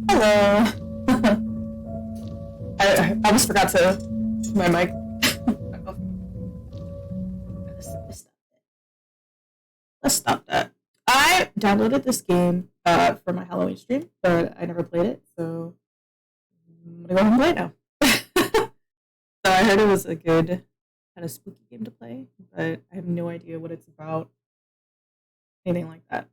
Hello. I almost forgot to my mic. Let's stop that. I downloaded this game for my Halloween stream, but I never played it, so I'm gonna go ahead and play it now. So I heard it was a good kind of spooky game to play, but I have no idea what it's about, anything like that.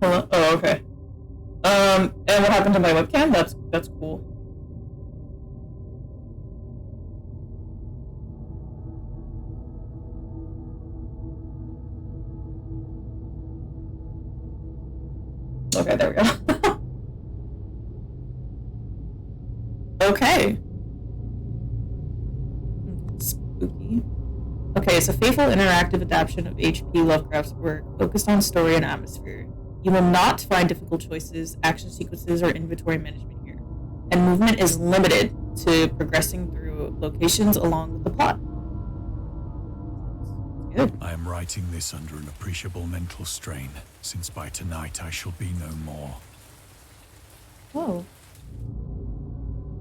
Hello? Oh, okay. And what happened to my webcam? That's cool. Okay, there we go. Okay. Spooky. Okay, it's a faithful interactive adaptation of H.P. Lovecraft's work, focused on story and atmosphere. You will not find difficult choices, action sequences, or inventory management here, and movement is limited to progressing through locations along with the plot. Good. I am writing this under an appreciable mental strain, since by tonight I shall be no more. Whoa.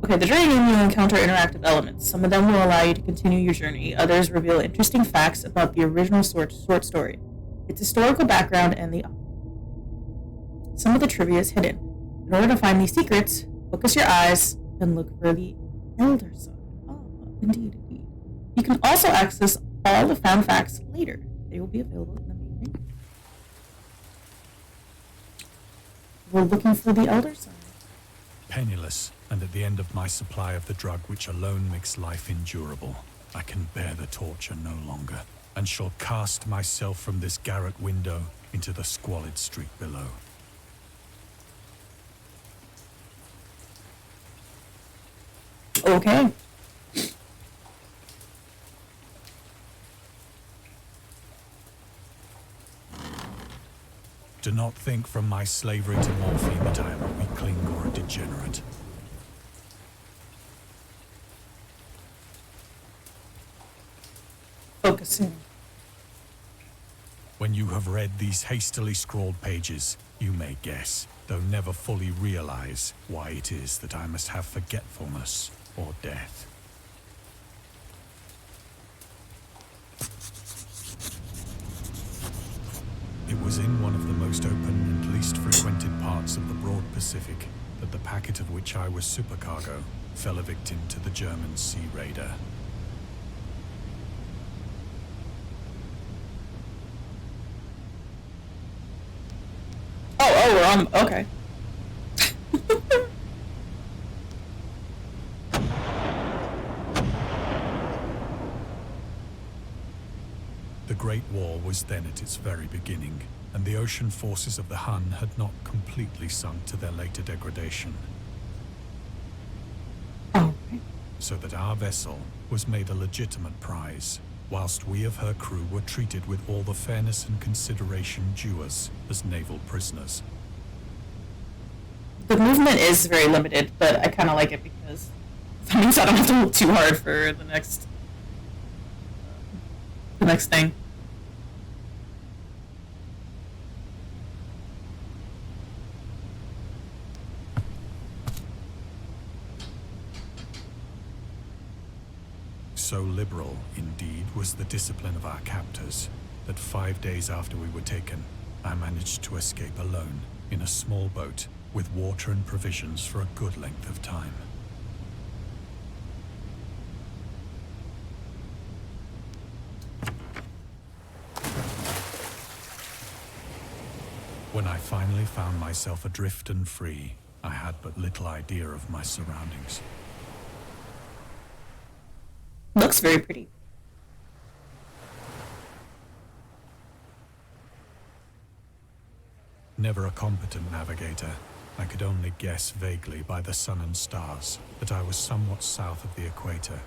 Okay, the journey game will encounter interactive elements. Some of them will allow you to continue your journey. Others reveal interesting facts about the original short story, its historical background, and some of the trivia is hidden. In order to find these secrets, focus your eyes and look for the Elder Sun. Oh, indeed. You can also access all the found facts later. They will be available in the main menu. We're looking for the Elder Sun. Penniless, and at the end of my supply of the drug which alone makes life endurable, I can bear the torture no longer, and shall cast myself from this garret window into the squalid street below. Okay. Do not think from my slavery to morphine that I am a weakling or a degenerate. Focusing. When you have read these hastily scrawled pages, you may guess, though never fully realize, why it is that I must have forgetfulness or death. It was in one of the most open and least frequented parts of the broad Pacific that the packet of which I was supercargo fell a victim to the German sea raider. Oh, okay. The Great War was then at its very beginning, and the ocean forces of the Hun had not completely sunk to their later degradation. so that our vessel was made a legitimate prize, whilst we of her crew were treated with all the fairness and consideration due us as naval prisoners. The movement is very limited, but I kind of like it because that means I don't have to look too hard for the next thing. So liberal, indeed, was the discipline of our captors, that 5 days after we were taken, I managed to escape alone in a small boat with water and provisions for a good length of time. When I finally found myself adrift and free, I had but little idea of my surroundings. Looks very pretty. Never a competent navigator, I could only guess vaguely by the sun and stars that I was somewhat south of the equator.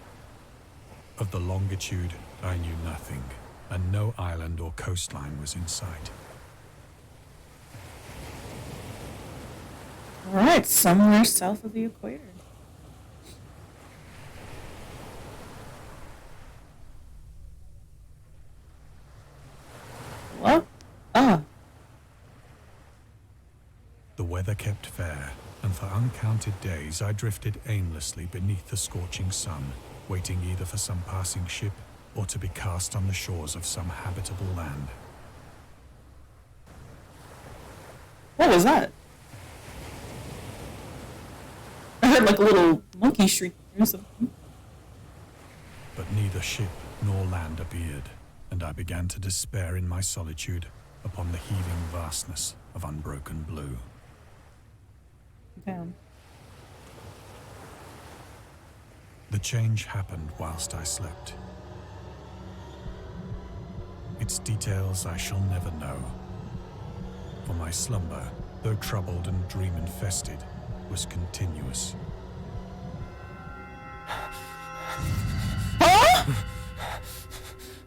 Of the longitude, I knew nothing, and no island or coastline was in sight. Alright, somewhere south of the equator. What? Ah. The weather kept fair, and for uncounted days I drifted aimlessly beneath the scorching sun, waiting either for some passing ship or to be cast on the shores of some habitable land. What was that? I heard like a little monkey shriek or something. But neither ship nor land appeared, and I began to despair in my solitude upon the heaving vastness of unbroken blue. Damn. The change happened whilst I slept. Its details I shall never know, for my slumber, though troubled and dream-infested, was continuous. Huh?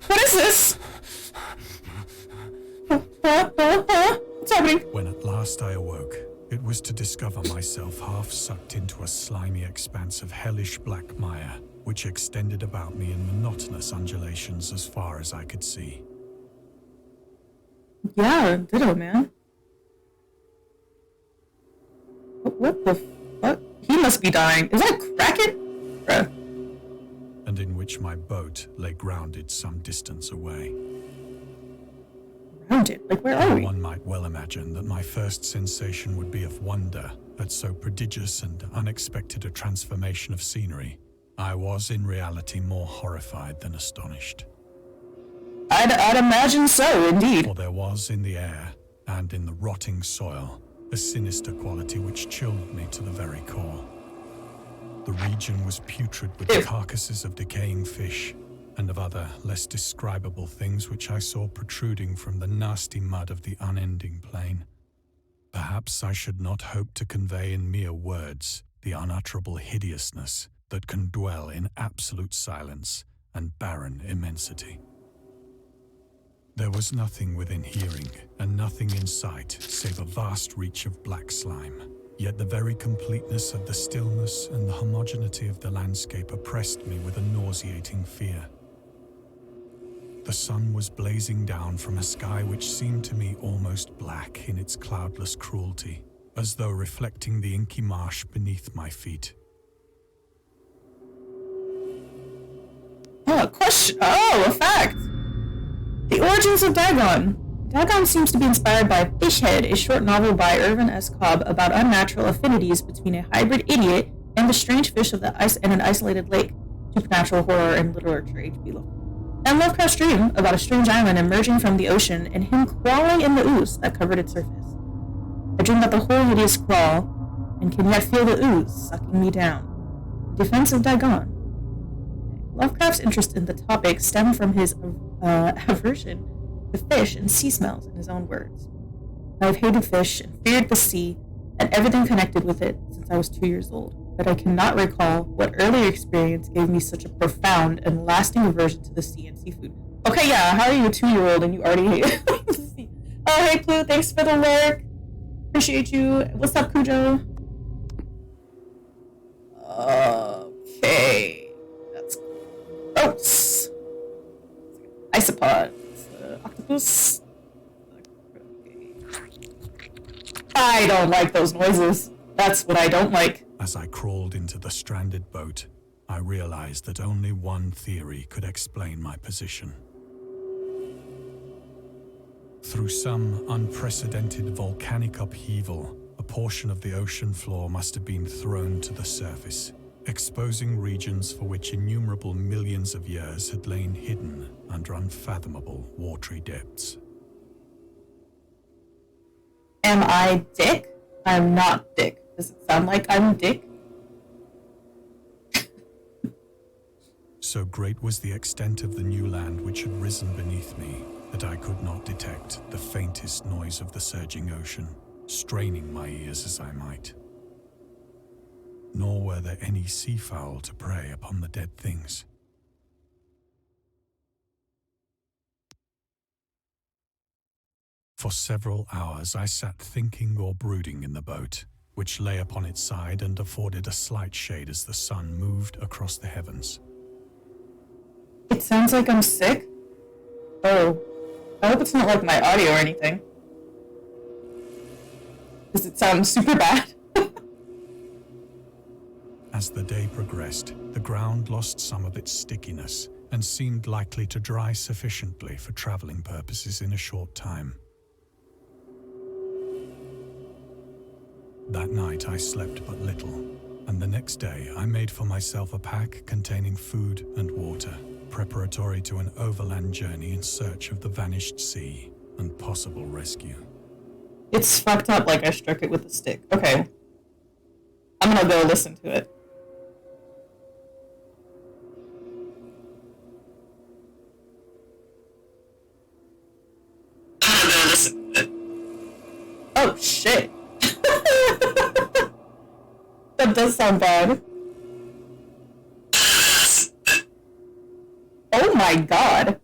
What is this? What's happening? When at last I awoke, it was to discover myself half sucked into a slimy expanse of hellish black mire, which extended about me in monotonous undulations as far as I could see. Yeah, ditto, man. What the fuck? He must be dying. Is that a Kraken? Bruh. And in which my boat lay grounded some distance away. Grounded? Like, where are we? One might well imagine that my first sensation would be of wonder at so prodigious and unexpected a transformation of scenery. I was in reality more horrified than astonished. I'd imagine so, indeed. For there was in the air, and in the rotting soil, a sinister quality which chilled me to the very core. The region was putrid with the carcasses of decaying fish, and of other, less describable things which I saw protruding from the nasty mud of the unending plain. Perhaps I should not hope to convey in mere words the unutterable hideousness that can dwell in absolute silence and barren immensity. There was nothing within hearing, and nothing in sight, save a vast reach of black slime. Yet the very completeness of the stillness and the homogeneity of the landscape oppressed me with a nauseating fear. The sun was blazing down from a sky which seemed to me almost black in its cloudless cruelty, as though reflecting the inky marsh beneath my feet. Oh, a question. Oh, a fact. The origins of Dagon. Dagon seems to be inspired by Fishhead, a short novel by Irvin S. Cobb about unnatural affinities between a hybrid idiot and the strange fish of the ice and an isolated lake. Supernatural horror and literature, H.P. Lovecraft. And Lovecraft's dream about a strange island emerging from the ocean and him crawling in the ooze that covered its surface. I dream that the whole hideous crawl and can yet feel the ooze sucking me down. Defense of Dagon. Lovecraft's interest in the topic stemmed from his aversion to fish and sea smells, in his own words. I've hated fish and feared the sea and everything connected with it since I was 2 years old. but I cannot recall what earlier experience gave me such a profound and lasting aversion to the sea and seafood. Okay, yeah, how are you a 2-year-old and you already hate the sea? Oh, hey, Blue, thanks for the lurk. Appreciate you. What's up, Cujo? Okay. That's gross. Isopod. Octopus. Okay. I don't like those noises. That's what I don't like. As I crawled into the stranded boat, I realized that only one theory could explain my position. Through some unprecedented volcanic upheaval, a portion of the ocean floor must have been thrown to the surface, exposing regions for which innumerable millions of years had lain hidden under unfathomable watery depths. Am I Dick? I'm not Dick. Does it sound like I'm Dick? So great was the extent of the new land which had risen beneath me that I could not detect the faintest noise of the surging ocean, straining my ears as I might. Nor were there any seafowl to prey upon the dead things. For several hours I sat thinking or brooding in the boat, which lay upon its side and afforded a slight shade as the sun moved across the heavens. It sounds like I'm sick. Oh, I hope it's not like my audio or anything. Does it sound super bad? As the day progressed, the ground lost some of its stickiness and seemed likely to dry sufficiently for traveling purposes in a short time. That night I slept but little, and the next day I made for myself a pack containing food and water, preparatory to an overland journey in search of the vanished sea and possible rescue. It's fucked up like I struck it with a stick. Okay. I'm gonna go listen to it. Oh, shit. That does sound bad. Oh my god.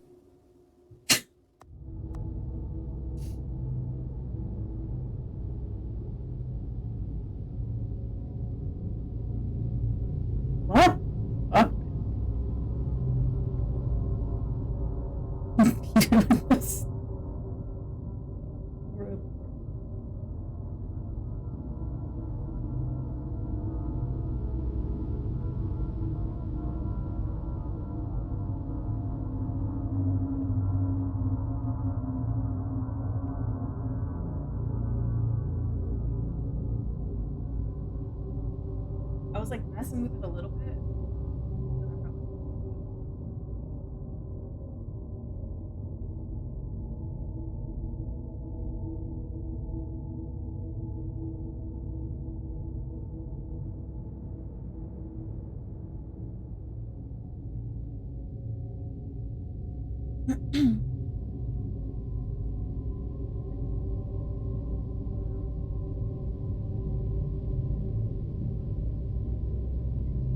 What? What? I was like messing with it a little bit.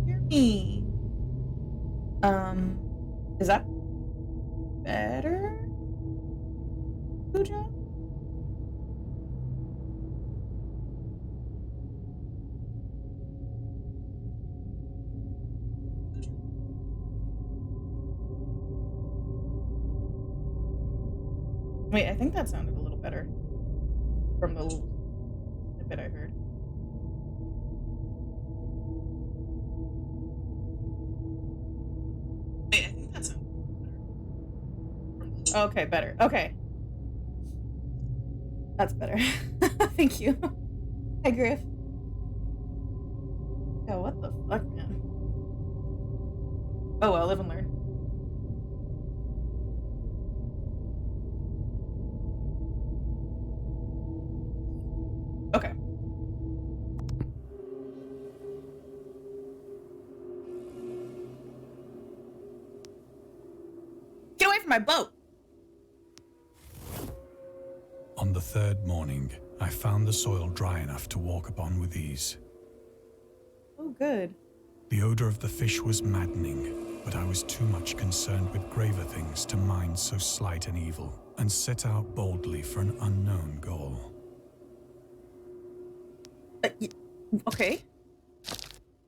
Hear me. Is that better? Pooja? Wait, I think that sounded a little better from the little snippet I heard. Wait, I think that sounded better. Okay, better. Okay. That's better. Thank you. Hi, Griff. Yeah, what the fuck, man? Oh, well, live and learn. Okay. Get away from my boat! On the third morning, I found the soil dry enough to walk upon with ease. Oh, good. The odor of the fish was maddening, but I was too much concerned with graver things to mind so slight an evil, and set out boldly for an unknown goal. Okay.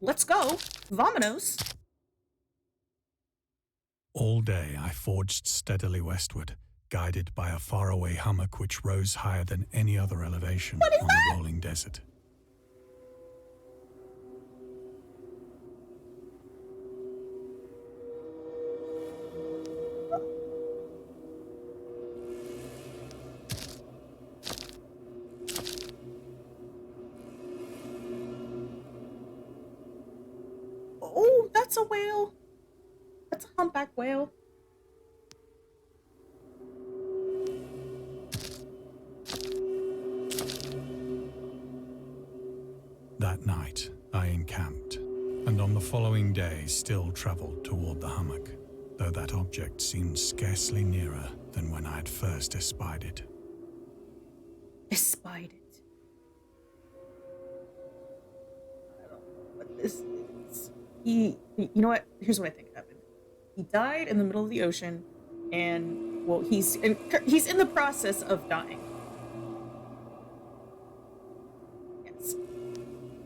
Let's go. Vamonos. All day I forged steadily westward, guided by a faraway hummock which rose higher than any other elevation on the rolling desert. Oh, that's a whale. That's a humpback whale. That night, I encamped, and on the following day still travelled toward the hummock, though that object seemed scarcely nearer than when I had first espied it. Espied it. I don't know what this is. You know what? Here's what I think happened. He died in the middle of the ocean, and well, he's in the process of dying. Yes,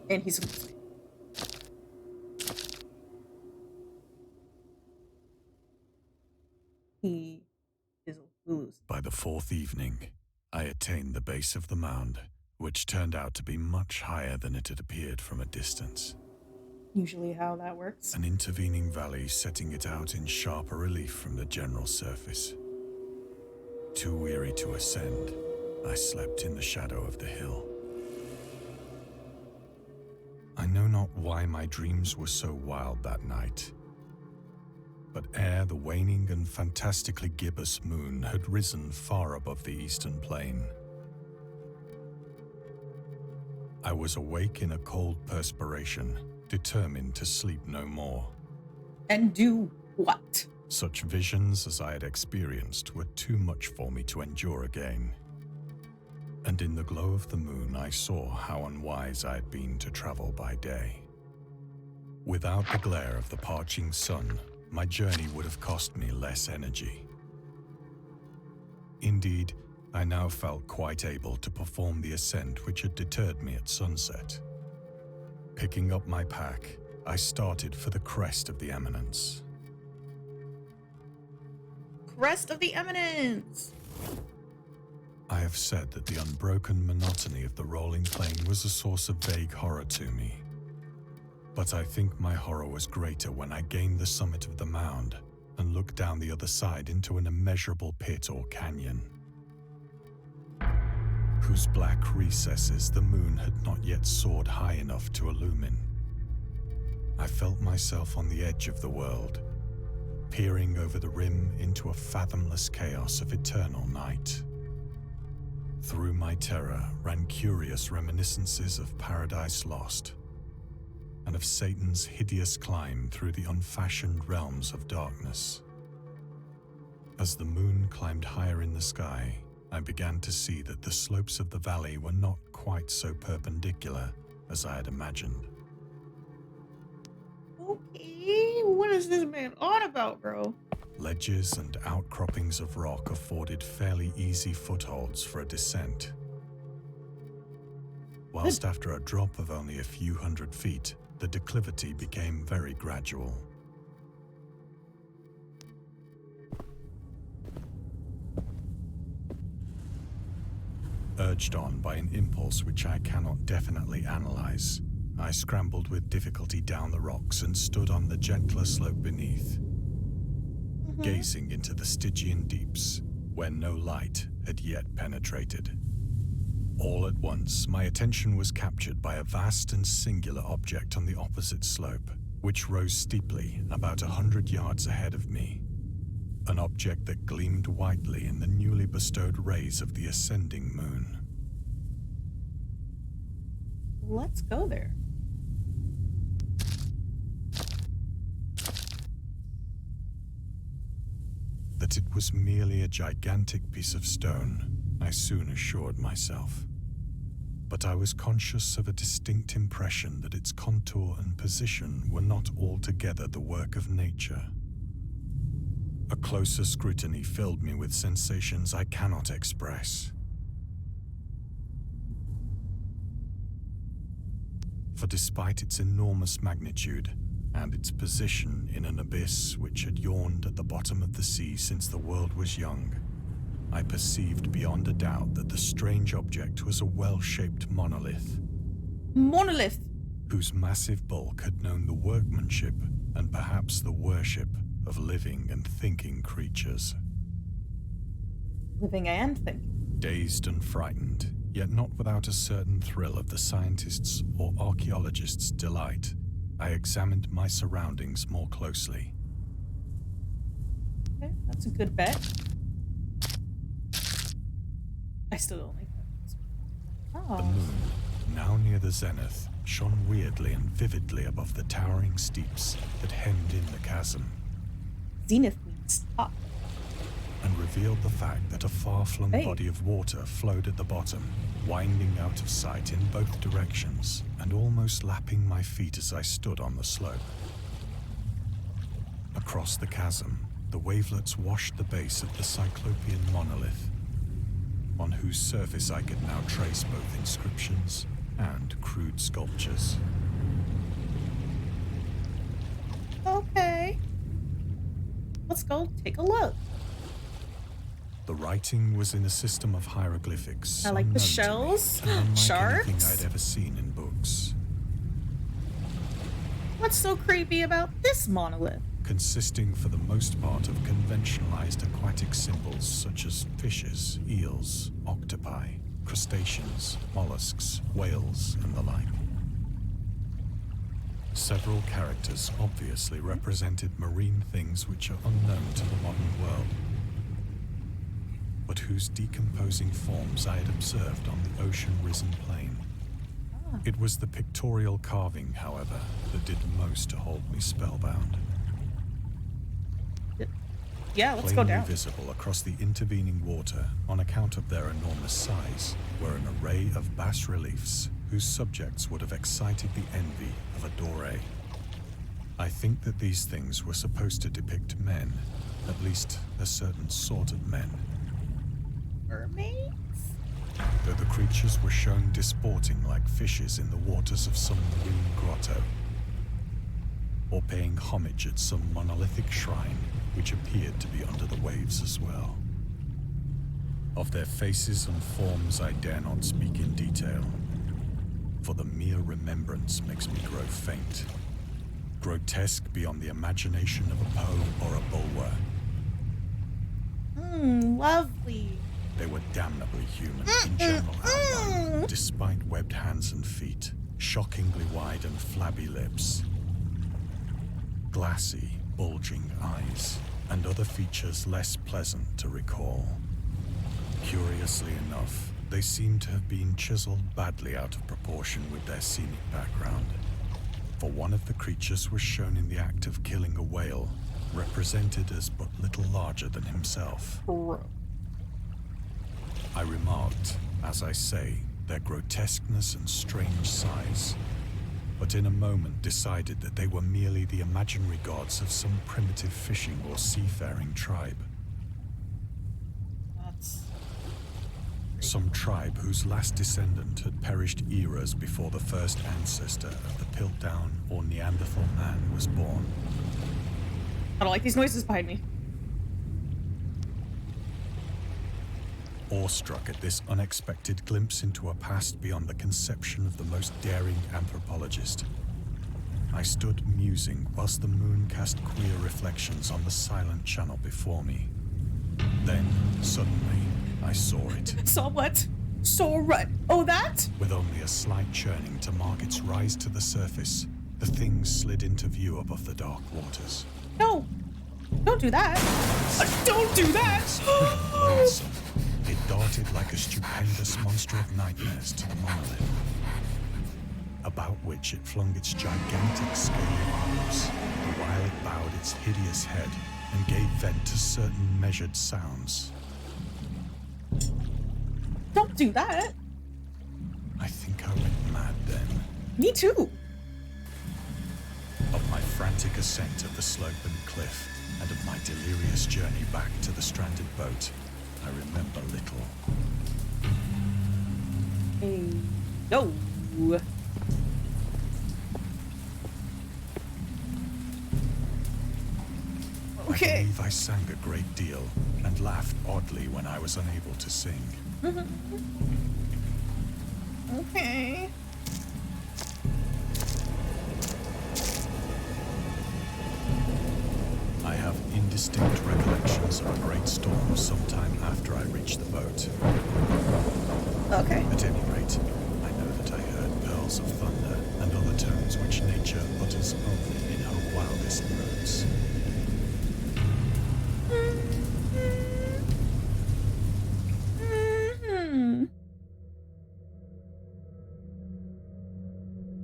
and he's hallucinating. He is hallucinating. By the fourth evening, I attained the base of the mound, which turned out to be much higher than it had appeared from a distance. Usually how that works. An intervening valley setting it out in sharper relief from the general surface. Too weary to ascend, I slept in the shadow of the hill. I know not why my dreams were so wild that night, but ere the waning and fantastically gibbous moon had risen far above the eastern plain, I was awake in a cold perspiration, determined to sleep no more. And do what? Such visions as I had experienced were too much for me to endure again. And in the glow of the moon I saw how unwise I had been to travel by day. Without the glare of the parching sun, my journey would have cost me less energy. Indeed, I now felt quite able to perform the ascent which had deterred me at sunset. Picking up my pack, I started for the crest of the eminence. Crest of the eminence! I have said that the unbroken monotony of the rolling plain was a source of vague horror to me. But I think my horror was greater when I gained the summit of the mound and looked down the other side into an immeasurable pit or canyon, whose black recesses the moon had not yet soared high enough to illumine. I felt myself on the edge of the world, peering over the rim into a fathomless chaos of eternal night. Through my terror ran curious reminiscences of Paradise Lost, and of Satan's hideous climb through the unfashioned realms of darkness. As the moon climbed higher in the sky, I began to see that the slopes of the valley were not quite so perpendicular as I had imagined. Okay, what is this man on about, bro? Ledges and outcroppings of rock afforded fairly easy footholds for a descent, whilst after a drop of only a few hundred feet, the declivity became very gradual. Urged on by an impulse which I cannot definitely analyze, I scrambled with difficulty down the rocks and stood on the gentler slope beneath, gazing into the Stygian deeps, where no light had yet penetrated. All at once, my attention was captured by a vast and singular object on the opposite slope, which rose steeply about 100 yards ahead of me. An object that gleamed whitely in the newly bestowed rays of the ascending moon. Let's go there. That it was merely a gigantic piece of stone, I soon assured myself. but I was conscious of a distinct impression that its contour and position were not altogether the work of nature. A closer scrutiny filled me with sensations I cannot express. For despite its enormous magnitude and its position in an abyss which had yawned at the bottom of the sea since the world was young, I perceived beyond a doubt that the strange object was a well-shaped monolith. Monolith! Whose massive bulk had known the workmanship and perhaps the worship of living and thinking creatures. Living and thinking. Dazed and frightened, yet not without a certain thrill of the scientist's or archaeologist's delight, I examined my surroundings more closely. Okay, that's a good bet. I still don't like that. Oh. The moon, now near the zenith, shone weirdly and vividly above the towering steeps that hemmed in the chasm. Zenith means top. And revealed the fact that a far-flung body of water flowed at the bottom, winding out of sight in both directions and almost lapping my feet as I stood on the slope. Across the chasm, the wavelets washed the base of the cyclopean monolith, on whose surface I could now trace both inscriptions and crude sculptures. Okay. Let's go take a look. The writing was in a system of hieroglyphics. I like the unknown to shells. me, and unlike Sharks. anything I'd ever seen in books. What's so creepy about this monolith? Consisting for the most part of conventionalized aquatic symbols such as fishes, eels, octopi, crustaceans, mollusks, whales, and the like. Several characters obviously represented marine things which are unknown to the modern world, but whose decomposing forms I had observed on the ocean-risen plain. It was the pictorial carving, however, that did most to hold me spellbound. Yeah, let's go Plainly down. visible across the intervening water, on account of their enormous size, were an array of bas-reliefs whose subjects would have excited the envy of a Doré. I think that these things were supposed to depict men, at least a certain sort of men. Mermaids? Though the creatures were shown disporting like fishes in the waters of some marine grotto, or paying homage at some monolithic shrine which appeared to be under the waves as well. Of their faces and forms I dare not speak in detail, for the mere remembrance makes me grow faint, grotesque beyond the imagination of a Poe or a Bulwer. Lovely. They were damnably human in general outline, despite webbed hands and feet, shockingly wide and flabby lips, glassy, bulging eyes, and other features less pleasant to recall. Curiously enough, they seemed to have been chiseled badly out of proportion with their scenic background, for one of the creatures was shown in the act of killing a whale, represented as but little larger than himself. I remarked, as I say, their grotesqueness and strange size, but in a moment decided that they were merely the imaginary gods of some primitive fishing or seafaring tribe. That's... Some tribe whose last descendant had perished eras before the first ancestor of the Piltdown or Neanderthal man was born. I don't like these noises behind me. Awestruck at this unexpected glimpse into a past beyond the conception of the most daring anthropologist, I stood musing whilst the moon cast queer reflections on the silent channel before me. Then, suddenly, I saw it. Saw what? Saw what? Oh, that? With only a slight churning to mark its rise to the surface, the thing slid into view above the dark waters. No. Don't do that. Don't do that. Lonesome. It darted like a stupendous monster of nightmares to the monolith, about which it flung its gigantic scaly arms, the while it bowed its hideous head and gave vent to certain measured sounds. Don't do that. I think I went mad then. Me too. Of my frantic ascent of the slope and cliff, and of my delirious journey back to the stranded boat, I remember little. Hey, yo. Okay. I believe I sang a great deal and laughed oddly when I was unable to sing. Okay. I have indistinct recollections of a great storm sometime after I reached the boat. Okay. At any rate, I know that I heard pearls of thunder and other tones which nature utters only in her wildest moods.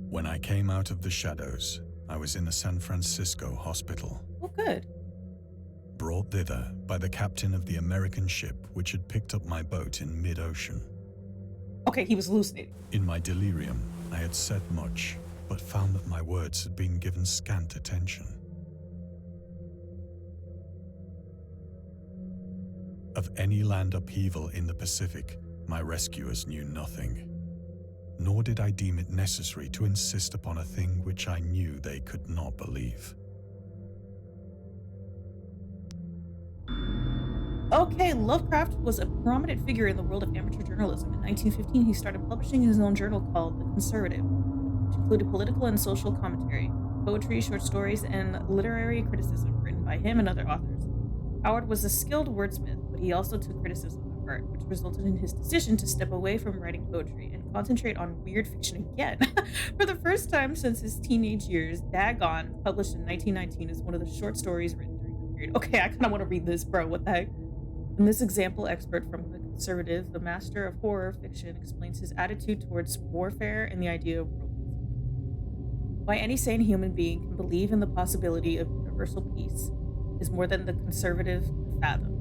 When I came out of the shadows, I was in a San Francisco hospital. Oh, good. Brought thither by the captain of the American ship which had picked up my boat in mid-ocean. Okay, he was hallucinating. In my delirium, I had said much, but found that my words had been given scant attention. Of any land upheaval in the Pacific, my rescuers knew nothing. Nor did I deem it necessary to insist upon a thing which I knew they could not believe. Okay, Lovecraft was a prominent figure in the world of amateur journalism. In 1915, he started publishing his own journal called The Conservative, which included political and social commentary, poetry, short stories, and literary criticism written by him and other authors. Howard was a skilled wordsmith, but he also took criticism of art, which resulted in his decision to step away from writing poetry and concentrate on weird fiction again. For the first time since his teenage years, Dagon, published in 1919, is one of the short stories written during the period. Okay, I kind of want to read this, bro. What the heck? In this example expert from The Conservative, the master of horror fiction explains his attitude towards warfare and the idea of romance. Why any sane human being can believe in the possibility of universal peace is more than the conservative can fathom.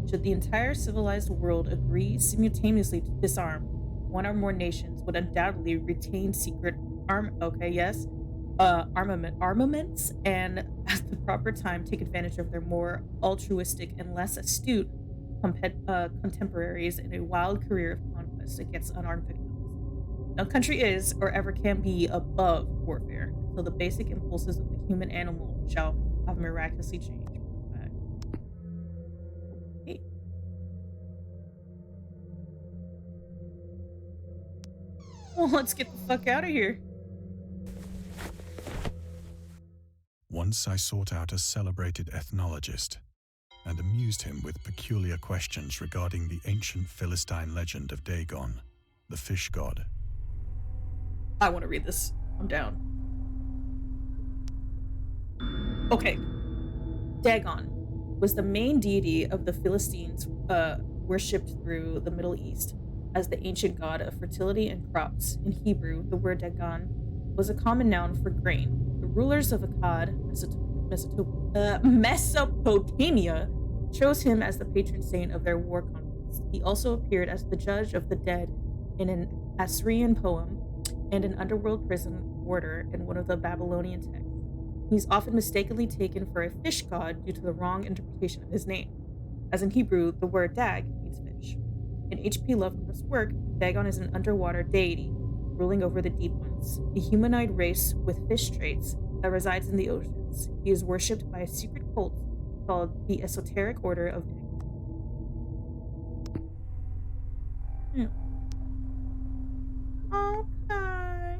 Should the entire civilized world agree simultaneously to disarm, one or more nations would undoubtedly retain secret armaments, and at the proper time take advantage of their more altruistic and less astute contemporaries in a wild career of conquest against unarmed victims. No country is or ever can be above warfare until the basic impulses of the human animal shall have miraculously changed. Okay. Well, let's get the fuck out of here. Once I sought out a celebrated ethnologist and amused him with peculiar questions regarding the ancient Philistine legend of Dagon, the fish god. I want to read this. I'm down. Okay. Dagon was the main deity of the Philistines, worshipped through the Middle East as the ancient god of fertility and crops. In Hebrew, the word Dagon was a common noun for grain. The rulers of Akkad, Mesopotamia, chose him as the patron saint of their war conquest. He also appeared as the judge of the dead in an Assyrian poem and an underworld prison warder in one of the Babylonian texts. He's often mistakenly taken for a fish god due to the wrong interpretation of his name. As in Hebrew, the word dag means fish. In H.P. Lovecraft's work, Dagon is an underwater deity ruling over the deep ones, a humanoid race with fish traits that resides in the oceans. He is worshipped by a secret cult called the Esoteric Order of Dagon. Okay.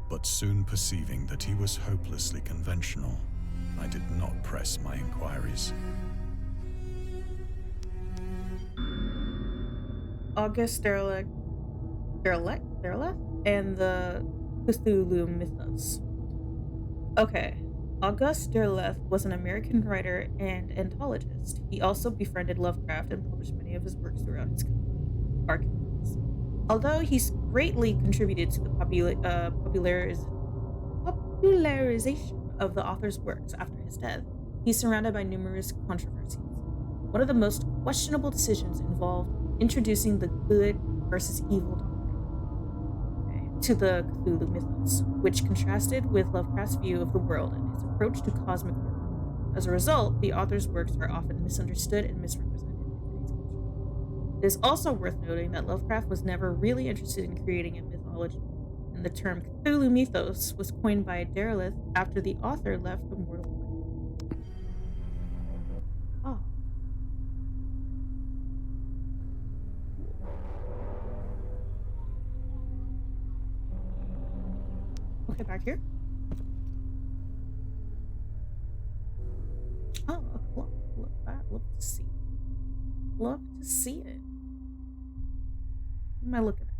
But soon perceiving that he was hopelessly conventional, I did not press my inquiries. August Derleth and the Cthulhu Mythos. Okay. Auguste Derleth was an American writer and anthologist. He also befriended Lovecraft and published many of his works throughout his archives. Although he's greatly contributed to the popularization of the author's works after his death, He's surrounded by numerous controversies. One of the most questionable decisions involved introducing the good versus evil doctrine to the Cthulhu mythos, which contrasted with Lovecraft's view of the world and his approach to cosmic horror. As a result, the author's works are often misunderstood and misrepresented in today's culture. It is also worth noting that Lovecraft was never really interested in creating a mythology, and the term Cthulhu mythos was coined by Derleth after the author left the mortal plane. Oh. Okay, back here. Oh, a clock. Look that. Look to see. Look to see it. What am I looking at?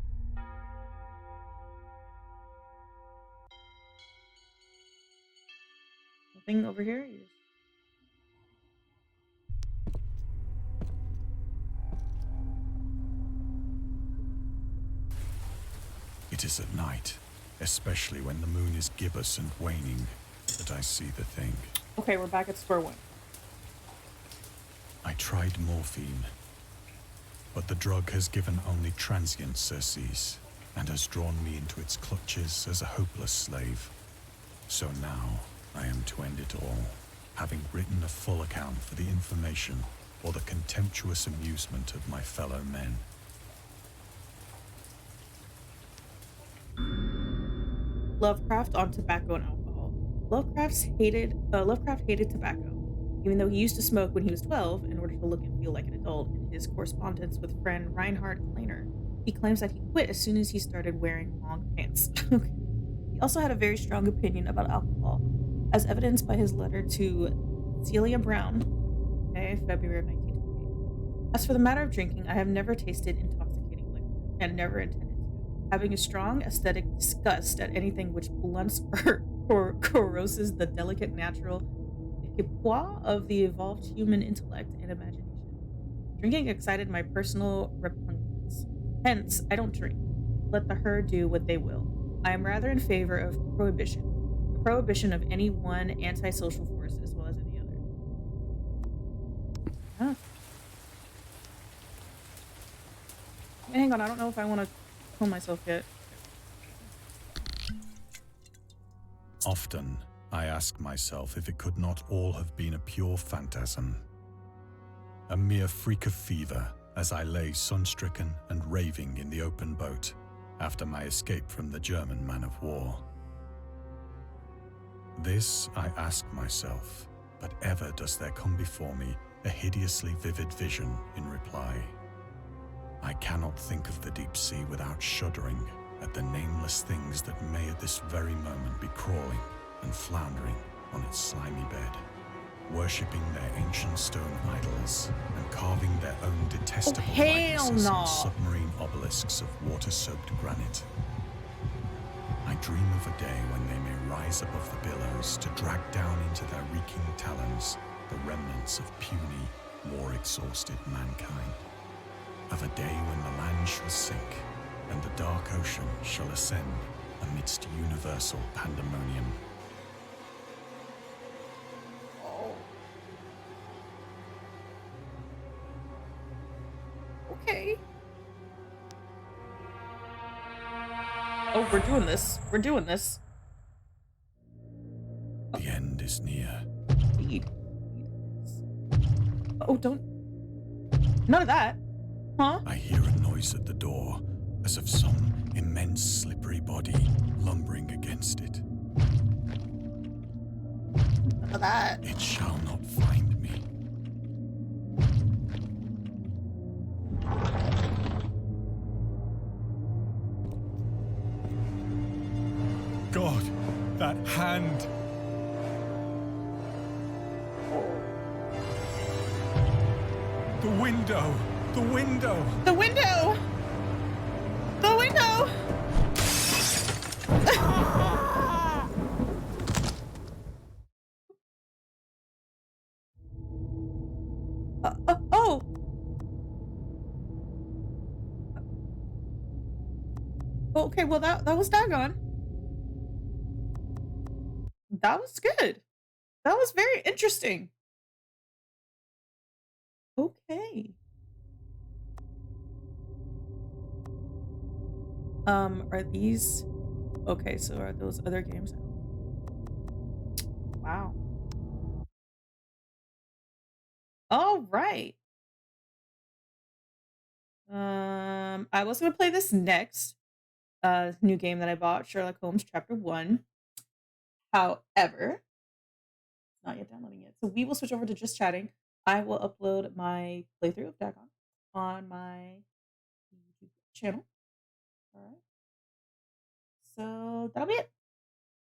Nothing over here? It is at night, especially when the moon is gibbous and waning, that I see the thing. Okay, we're back at square one. I tried morphine, but the drug has given only transient surcease and has drawn me into its clutches as a hopeless slave. So now I am to end it all, having written a full account for the information or the contemptuous amusement of my fellow men. Lovecraft on tobacco and alcohol. Lovecraft hated tobacco, even though he used to smoke when he was 12 in order to look and feel like an adult. In his correspondence with friend Reinhard Kleiner, he claims that he quit as soon as he started wearing long pants. He also had a very strong opinion about alcohol, as evidenced by his letter to Celia Brown, February of 1928. As for the matter of drinking, I have never tasted intoxicating liquor, and never intended to, having a strong aesthetic disgust at anything which blunts or corroses the delicate natural equipoise of the evolved human intellect and imagination. Drinking excited my personal repugnance. Hence, I don't drink. Let the herd do what they will. I am rather in favor of prohibition. The prohibition of any one antisocial force as well as any other. Huh. Hang on, I don't know if I want to kill myself yet. Often, I ask myself if it could not all have been a pure phantasm. A mere freak of fever as I lay sun-stricken and raving in the open boat after my escape from the German man-of-war. This I ask myself, but ever does there come before me a hideously vivid vision in reply. I cannot think of the deep sea without shuddering at the nameless things that may at this very moment be crawling and floundering on its slimy bed, worshipping their ancient stone idols and carving their own detestable likenesses on submarine obelisks of water-soaked granite. I dream of a day when they may rise above the billows to drag down into their reeking talons the remnants of puny, war-exhausted mankind. Of a day when the land shall sink and the dark ocean shall ascend amidst universal pandemonium. Okay. Oh, we're doing this. We're doing this. The end is near. Indeed. Oh, don't. None of that. Huh? I hear a noise at the door, as of some immense slippery body lumbering against it. None of that. It shall not find me. God, that hand! The window! The window! The window! The window! Oh! Okay, well that was Dagon. That was good. That was very interesting. Okay. Are these okay? So are those other games? Wow. All right. I was gonna play this next new game that I bought, Sherlock Holmes Chapter One. However, it's not yet downloading yet. So we will switch over to just chatting. I will upload my playthrough of Dagon on my YouTube channel. All right. So that'll be it.